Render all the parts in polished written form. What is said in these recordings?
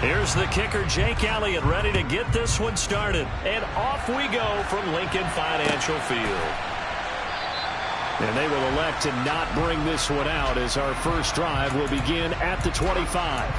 Here's the kicker, Jake Elliott, ready to get this one started. And off we go from Lincoln Financial Field. And they will elect to not bring this one out as our first drive will begin at the 25.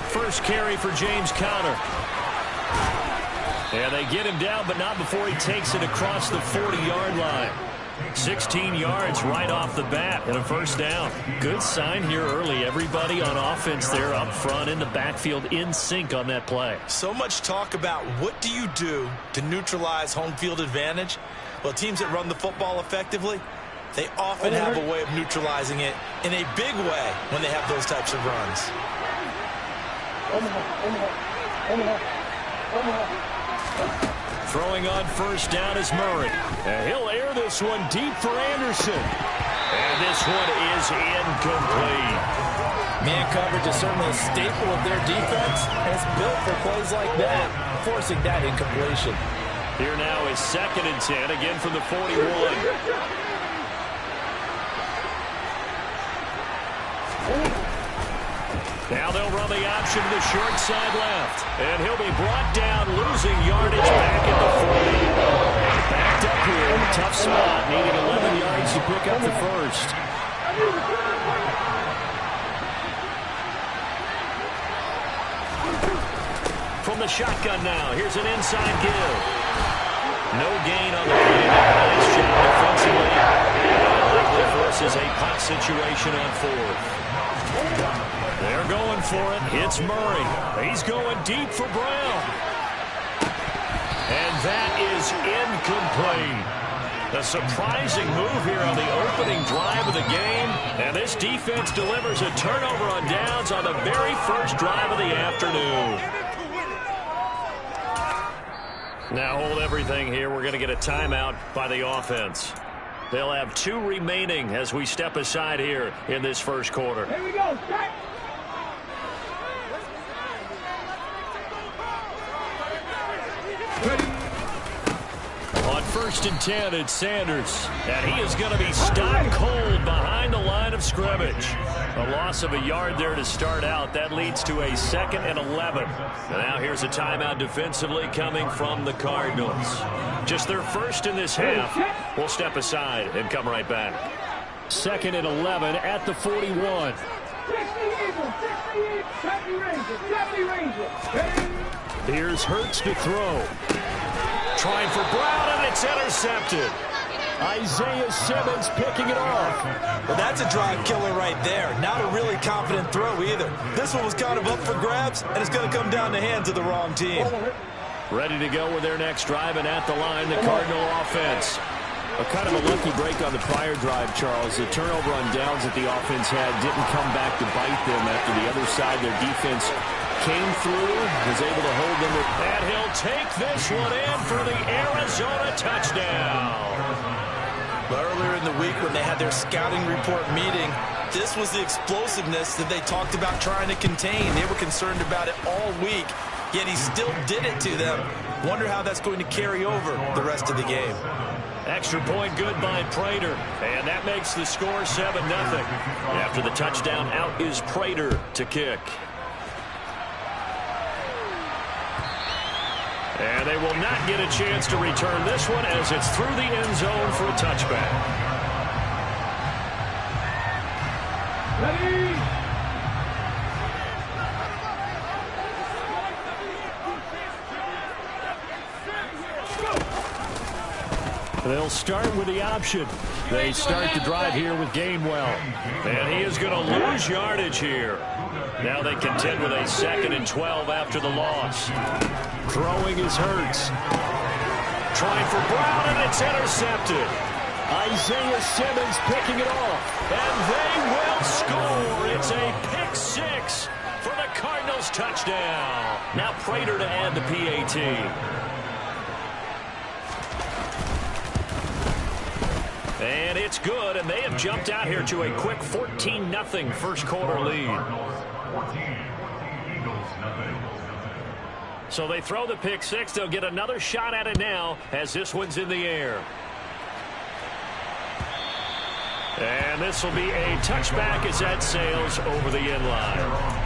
First carry for James Conner. And they get him down, but not before he takes it across the 40-yard line. 16 yards right off the bat and a first down. Good sign here early. Everybody on offense there up front in the backfield in sync on that play. So much talk about what do you do to neutralize home field advantage. Well, teams that run the football effectively, they often have a way of neutralizing it in a big way when they have those types of runs. Throwing on first down is Murray. And he'll air this one deep for Anderson. And this one is incomplete. Man coverage is certainly a staple of their defense, and it's built for plays like that, forcing that incompletion. Here now is 2nd and 10, again from the 41. Now they'll run the option to the short side left. And he'll be brought down, losing yardage back at the 40. Backed up here in a tough spot, needing 11 yards to pick up the first. From the shotgun now, here's an inside give. No gain on the play. Nice job defensively. And likely forces a punt situation on 4th. They're going for it. It's Murray. He's going deep for Brown. And that is incomplete. A surprising move here on the opening drive of the game. And this defense delivers a turnover on downs on the very first drive of the afternoon. Now hold everything here. We're going to get a timeout by the offense. They'll have 2 remaining as we step aside here in this first quarter. Here we go. Start. On 1st and 10, it's Sanders. And he is going to be stopped cold behind the line of scrimmage. A loss of a yard there to start out. That leads to a 2nd and 11. And now here's a timeout defensively coming from the Cardinals. Just their first in this half. We'll step aside and come right back. 2nd and 11 at the 41. 60 Rangers. Here's Hurts to throw. Trying for Brown, and it's intercepted. Isaiah Simmons picking it off. Well, that's a drive killer right there. Not a really confident throw either. This one was kind of up for grabs, and it's going to come down the hands of the wrong team. Ready to go with their next drive, and at the line, the Cardinal offense. A kind of a lucky break on the prior drive, Charles. The turnover on downs that the offense had didn't come back to bite them after the other side. Their defense came through, was able to hold them. And he'll take this one in for the Arizona touchdown. But earlier in the week when they had their scouting report meeting, this was the explosiveness that they talked about trying to contain. They were concerned about it all week, yet he still did it to them. Wonder how that's going to carry over the rest of the game. Extra point good by Prater. And that makes the score 7-0. After the touchdown, out is Prater to kick. And they will not get a chance to return this one as it's through the end zone for a touchback. Ready? They'll start with the option. They start the drive here with Gainwell. And he is going to lose yardage here. Now they contend with a 2nd and 12 after the loss. Throwing is Hurts. Trying for Brown, and it's intercepted. Isaiah Simmons picking it off. And they will score. It's a pick six for the Cardinals touchdown. Now Prater to add the PAT. And it's good, and they have jumped out here to a quick 14-0 first quarter lead. So they throw the pick six. They'll get another shot at it now as this one's in the air. And this will be a touchback as that sails over the end line.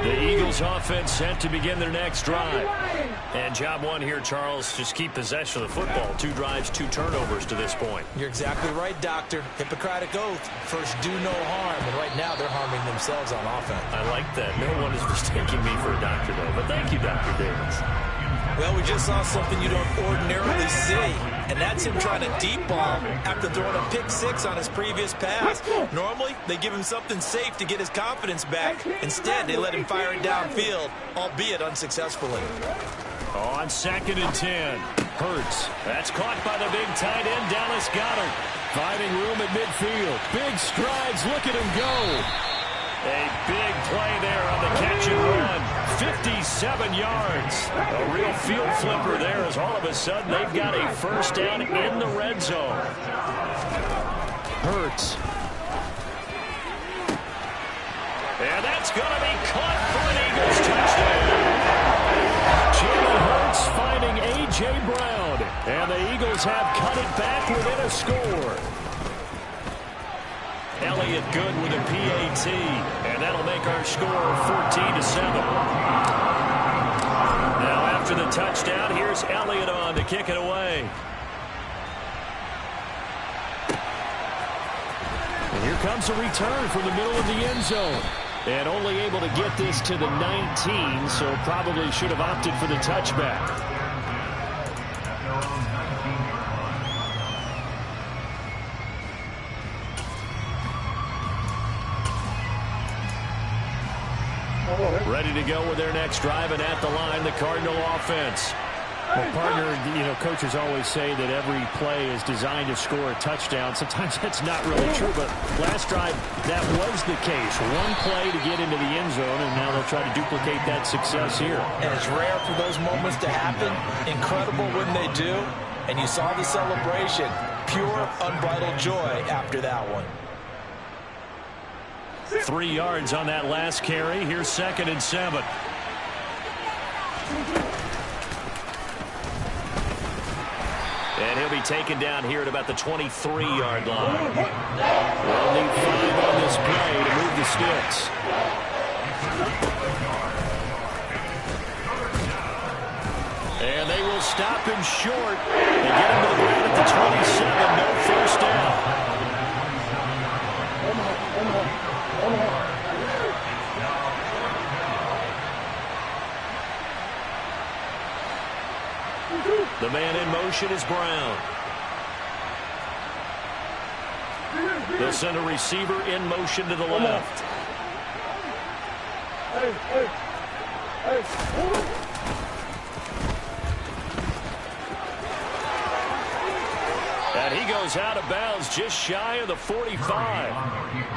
The Eagles offense set to begin their next drive. And job one here, Charles, just keep possession of the football. 2 drives, 2 turnovers to this point. You're exactly right, Doctor. Hippocratic oath. First, do no harm. And right now, they're harming themselves on offense. I like that. No one is mistaking me for a doctor, though. But thank you, Dr. Davis. Well, we just saw something you don't ordinarily see, and that's him trying to deep ball after throwing a pick six on his previous pass. Normally, they give him something safe to get his confidence back. Instead, they let him fire it downfield, albeit unsuccessfully. On 2nd and 10, Hurts. That's caught by the big tight end, Dallas Goedert. Finding room at midfield. Big strides. Look at him go. A big play there on the catch and run. 57 yards. A real field flipper there as all of a sudden they've got a first down in the red zone. Hurts. And that's going to be caught for an Eagles touchdown. Jalen Hurts finding A.J. Brown. And the Eagles have cut it back within a score. Elliott good with a PAT, and that'll make our score 14-7. Now after the touchdown, here's Elliott on to kick it away. And here comes a return from the middle of the end zone. And only able to get this to the 19, so probably should have opted for the touchback. Ready to go with their next drive, and at the line, the Cardinal offense. Well, partner, coaches always say that every play is designed to score a touchdown. Sometimes that's not really true, but last drive, that was the case. One play to get into the end zone, and now they'll try to duplicate that success here. And it's rare for those moments to happen. Incredible when they do. And you saw the celebration. Pure, unbridled joy after that one. 3 yards on that last carry. Here's 2nd and 7. And he'll be taken down here at about the 23-yard line. We'll need 5 on this play to move the sticks. And they will stop him short. They get him to the ground at the 27. No first down. The man in motion is Brown. They'll send a receiver in motion to the left. And he goes out of bounds just shy of the 45.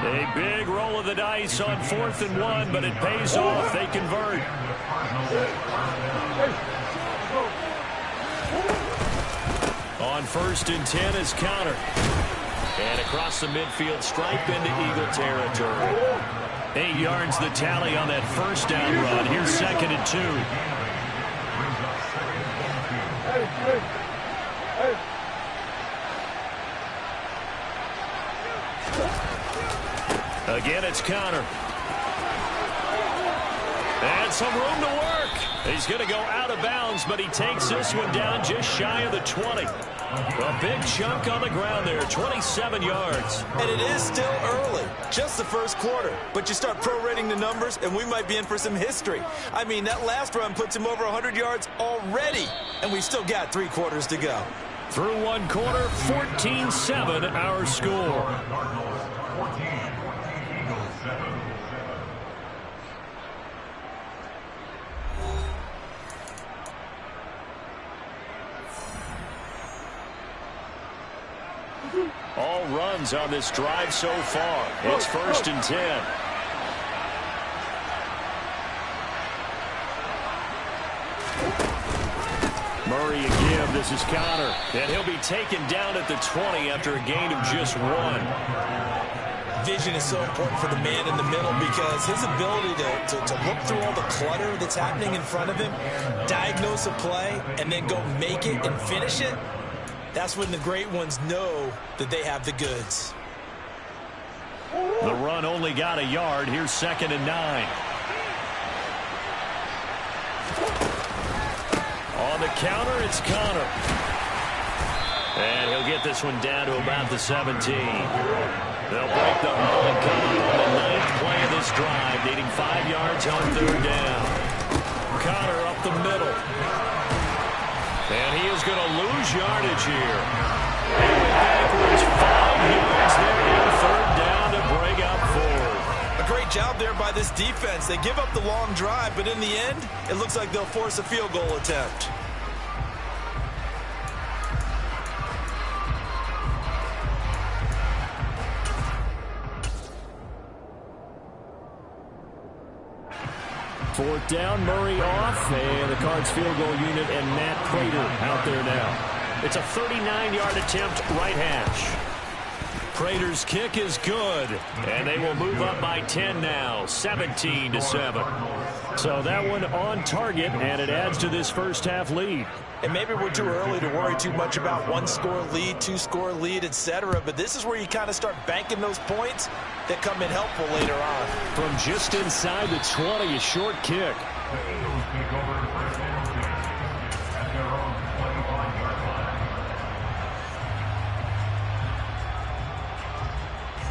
A big roll of the dice on 4th and 1, but it pays off. They convert. On 1st and 10 is counter. And across the midfield stripe into Eagle territory. 8 yards the tally on that first down run. Here's 2nd and 2. Again, it's counter. And some room to work. He's going to go out of bounds, but he takes this one down just shy of the 20. A big chunk on the ground there, 27 yards. And it is still early, just the first quarter. But you start prorating the numbers, and we might be in for some history. I mean, that last run puts him over 100 yards already, and we've still got 3 quarters to go. Through 1 quarter, 14-7 our score. all runs on this drive so far. It's 1st and 10. Murray again. This is Connor. And he'll be taken down at the 20 after a gain of just 1. Vision is so important for the man in the middle because his ability to look through all the clutter that's happening in front of him, diagnose a play, and then go make it and finish it, that's when the great ones know that they have the goods. The run only got a yard. Here's 2nd and 9. On the counter, it's Connor. And he'll get this one down to about the 17. They'll break the huddle and come up on the 9th play of this drive, needing 5 yards on 3rd down. Connor up the middle. And he is going to lose yardage here. And backwards, 5 yards there on 3rd down to bring up 4. A great job there by this defense. They give up the long drive, but in the end, it looks like they'll force a field goal attempt. Fourth down, Murray off, and the Cards field goal unit and Matt Prater out there now. It's a 39-yard attempt, right hash. Prater's kick is good, and they will move up by 10 now, 17-7. So that one on target, and it adds to this first half lead. And maybe we're too early to worry too much about 1-score lead, 2-score lead, etc. But this is where you kind of start banking those points that come in helpful later on. From just inside the 20, a short kick.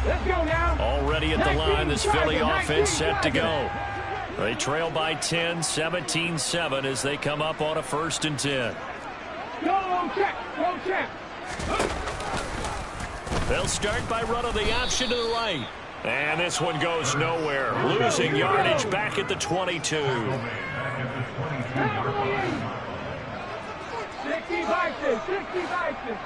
Let's go now. Already at the line, this Philly offense set to go. They trail by 10, 17-7 as they come up on a 1st and 10. Go check. Go check. They'll start by running the option to the right. And this one goes nowhere. Losing yardage back at the 22. 60 Vikings. 60 Vikings.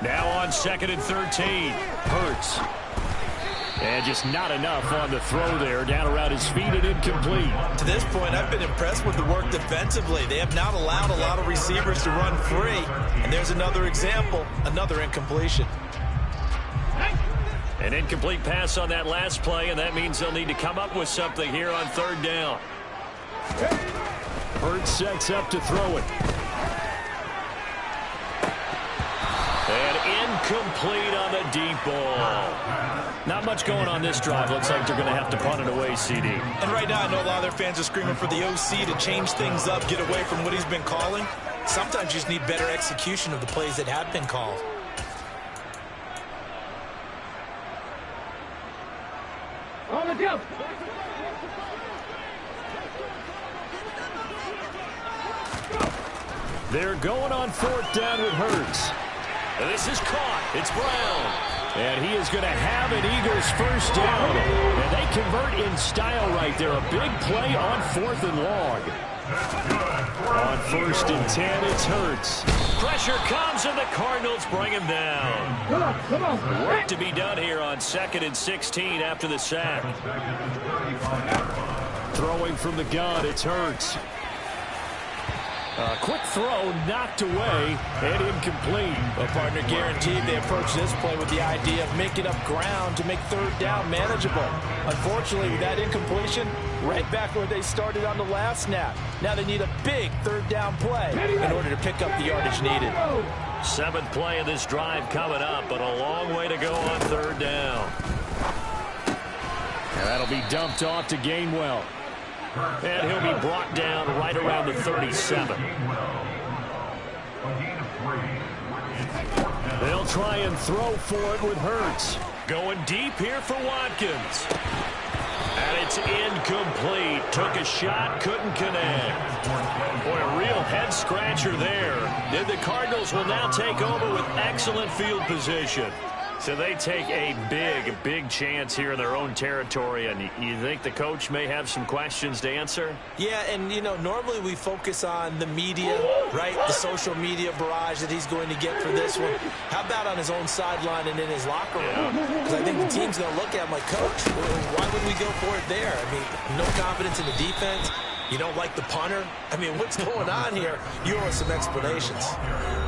Now on 2nd and 13. Hurts. And just not enough on the throw there. Down around his feet and incomplete. To this point, I've been impressed with the work defensively. They have not allowed a lot of receivers to run free. And there's another example, another incompletion. An incomplete pass on that last play, and that means they'll need to come up with something here on 3rd down. Hurts sets up to throw it. And incomplete on the deep ball. Not much going on this drive. Looks like they're going to have to punt it away, CD. And right now, I know a lot of their fans are screaming for the OC to change things up, get away from what he's been calling. Sometimes you just need better execution of the plays that have been called. On the jump. They're going on 4th down with Hurts. And this is caught. It's Brown. And he is going to have an Eagles 1st down. And they convert in style right there. A big play on 4th and long. On 1st and 10, it's Hurts. Pressure comes, and the Cardinals bring him down. Come on. Work to be done here on 2nd and 16 after the sack. Throwing from the gun, it's Hurts. Quick throw, knocked away, and incomplete. Well, partner, guaranteed they approach this play with the idea of making up ground to make 3rd down manageable. Unfortunately, with that incompletion, right back where they started on the last snap. Now they need a big 3rd down play in order to pick up the yardage needed. 7th play of this drive coming up, but a long way to go on 3rd down. And that'll be dumped off to Gainwell. And he'll be brought down right around the 37. They'll try and throw for it with Hurts. Going deep here for Watkins. And it's incomplete. Took a shot, couldn't connect. Boy, a real head-scratcher there. The Cardinals will now take over with excellent field position. So they take a big chance here in their own territory, and you think the coach may have some questions to answer? Yeah, and, you know, normally we focus on the media, right, the social media barrage that he's going to get for this one. How about on his own sideline and in his locker room? Because I think the team's going to look at him like, Coach, why would we go for it there? I mean, no confidence in the defense. You don't like the punter? I mean, what's going on here? You owe us some explanations.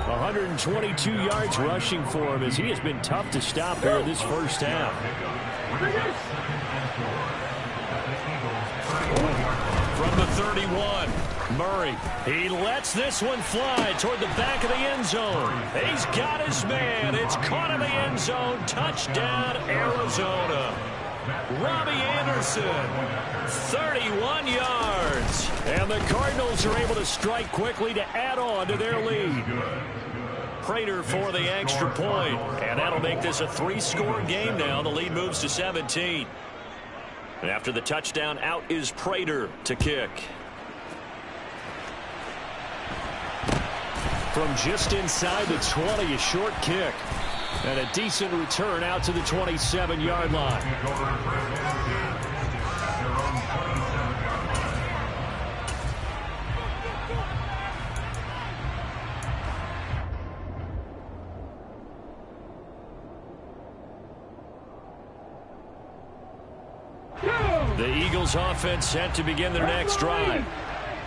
122 yards rushing for him as he has been tough to stop here this first half. From the 31, Murray. He lets this one fly toward the back of the end zone. He's got his man. It's caught in the end zone. Touchdown, Arizona. Robbie Anderson, 31 yards. And the Cardinals are able to strike quickly to add on to their lead. Prater for the extra point. And that'll make this a 3-score game now. The lead moves to 17. And after the touchdown, out is Prater to kick. From just inside the 20, a short kick. And a decent return out to the 27-yard line. The Eagles offense set to begin their next drive.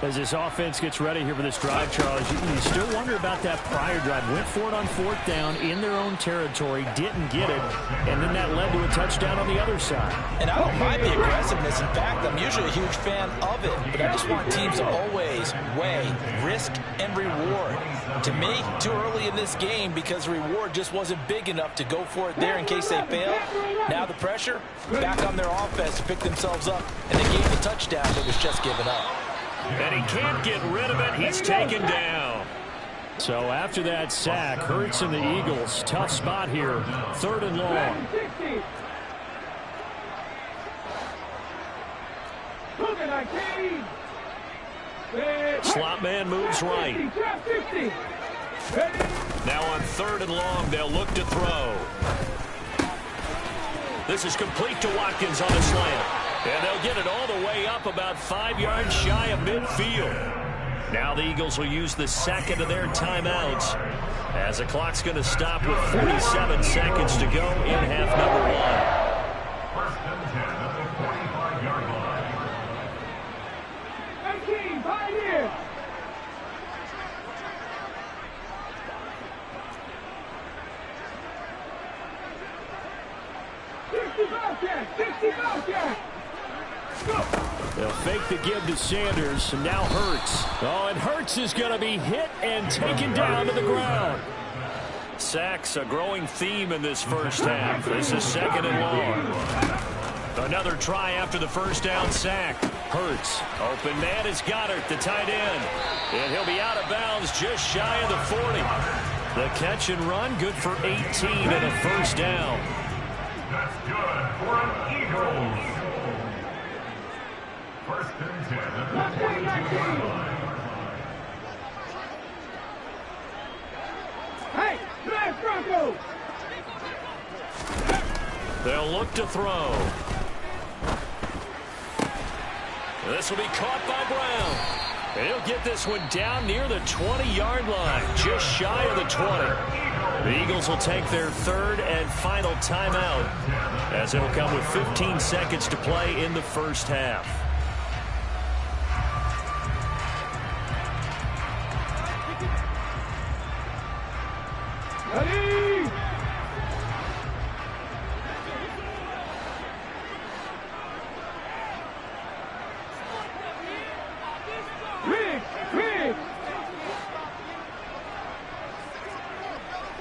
As this offense gets ready here for this drive, Charles, you still wonder about that prior drive. Went for it on 4th down in their own territory, didn't get it, and then that led to a touchdown on the other side. And I don't mind the aggressiveness. In fact, I'm usually a huge fan of it, but I just want teams to always weigh risk and reward. To me, too early in this game because the reward just wasn't big enough to go for it there in case they fail. Now the pressure, back on their offense to pick themselves up, and they gave the touchdown that was just given up. And he can't get rid of it. He's taken down. So after that sack, Hurts and the Eagles, tough spot here. 3rd and long. Slot man moves right. Now on 3rd and long, they'll look to throw. This is complete to Watkins on the slant. And they'll get it all the way up about 5 yards shy of midfield. Now the Eagles will use the second of their timeouts as the clock's going to stop with 47 seconds to go in half number 1. 1st and 10 at the 45-yard line. 18, 5 years. They'll fake the give to Sanders, and now Hurts. Oh, and Hurts is going to be hit and taken down to the ground. Sacks, a growing theme in this first half. This is 2nd and long. Another try after the first down sack. Hurts, open man is Goddard, the tight end. And he'll be out of bounds just shy of the 40. The catch and run, good for 18 and a first down. That's good for an Eagles. 1st and 10 at the 20-yard line. Hey, Smash Broncos! They'll look to throw. This will be caught by Brown. And he'll get this one down near the 20-yard line, just shy of the 20. The Eagles will take their 3rd and final timeout as it'll come with 15 seconds to play in the first half. Ready! Rig!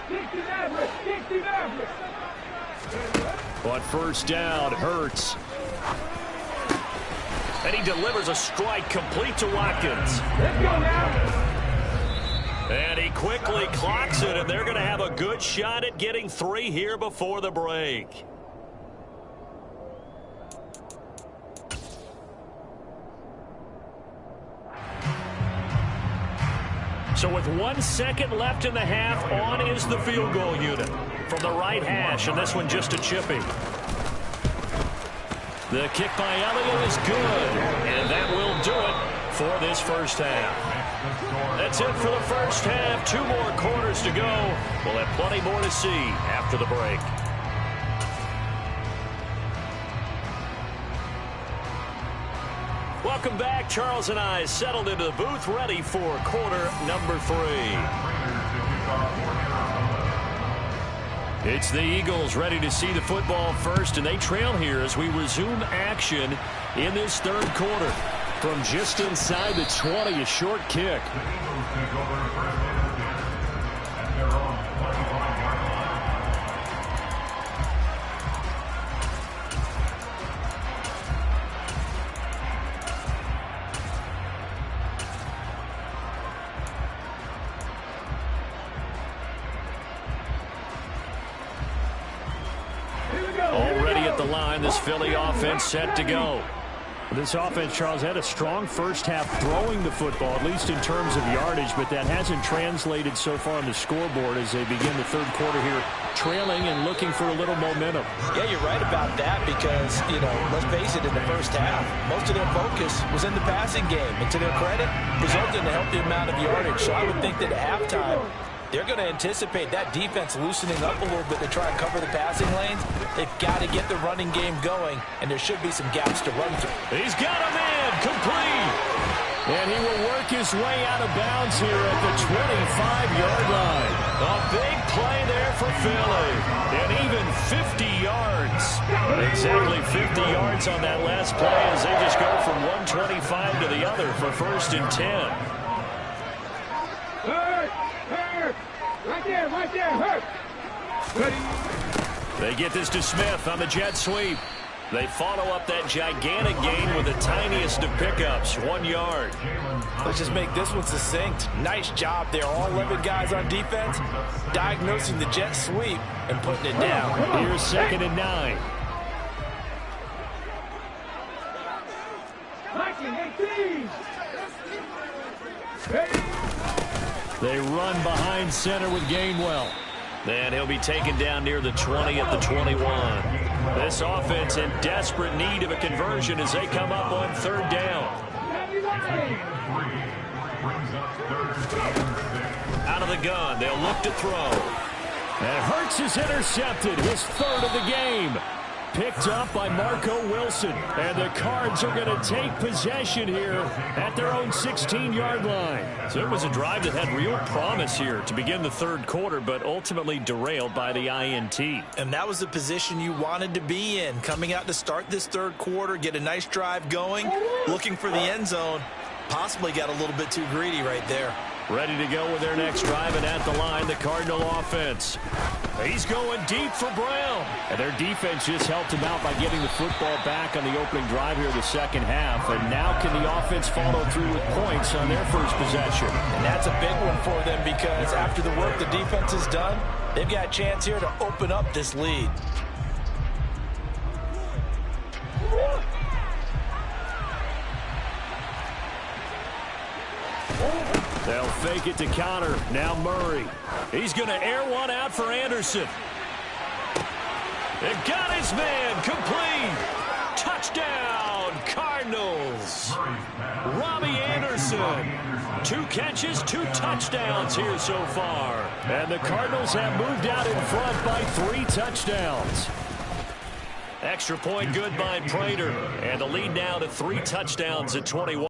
60 Maverick! On 1st down, Hurts. And he delivers a strike complete to Watkins. Let's go now! And he quickly clocks it, and they're going to have a good shot at getting 3 here before the break. So with 1 second left in the half, on is the field goal unit. from the right hash, and this one just a chipping. The kick by Elliott is good, and that will do it for this first half. That's it for the first half. 2 more quarters to go. We'll have plenty more to see after the break. Welcome back. Charles and I settled into the booth, ready for quarter number 3. It's the Eagles ready to see the football first, and they trail here as we resume action in this third quarter. From just inside the 20, a short kick. Already at the line, this Philly offense set to go. This offense, Charles, had a strong first half throwing the football, at least in terms of yardage, but that hasn't translated so far on the scoreboard as they begin the third quarter here, trailing and looking for a little momentum. Yeah, you're right about that because, let's face it, in the first half, most of their focus was in the passing game. And to their credit, resulted in a healthy amount of yardage. So I would think that at halftime, they're going to anticipate that defense loosening up a little bit to try and cover the passing lanes. They've got to get the running game going, and there should be some gaps to run through. He's got a man, complete. And he will work his way out of bounds here at the 25-yard line. A big play there for Philly. And even 50 yards. Exactly 50 yards on that last play as they just go from 125 to the other for 1st and 10. Right there, hurt. They get this to Smith on the jet sweep. They follow up that gigantic gain with the tiniest of pickups, 1 yard. Let's just make this one succinct. Nice job there. All 11 guys on defense diagnosing the jet sweep and putting it down. Here's 2nd and 9. They run behind center with Gainwell. Then he'll be taken down near the 20 at the 21. This offense in desperate need of a conversion as they come up on 3rd down. Out of the gun, they'll look to throw. And Hurts is intercepted, his 3rd of the game. Picked up by Marco Wilson. And the Cards are going to take possession here at their own 16-yard line. So it was a drive that had real promise here to begin the third quarter, but ultimately derailed by the INT. And that was the position you wanted to be in. Coming out to start this third quarter, get a nice drive going, looking for the end zone. Possibly got a little bit too greedy right there. Ready to go with their next drive, and at the line, the Cardinal offense. He's going deep for Brown. And their defense just helped him out by getting the football back on the opening drive here in the second half. And now can the offense follow through with points on their first possession? And that's a big one for them because after the work the defense has done, they've got a chance here to open up this lead. They'll fake it to counter. Now Murray. He's going to air one out for Anderson. It got his man. Complete. Touchdown, Cardinals. Robbie Anderson. 2 catches, 2 touchdowns here so far. And the Cardinals have moved out in front by 3 touchdowns. Extra point good by Prater. And the lead now to 3 touchdowns at 21.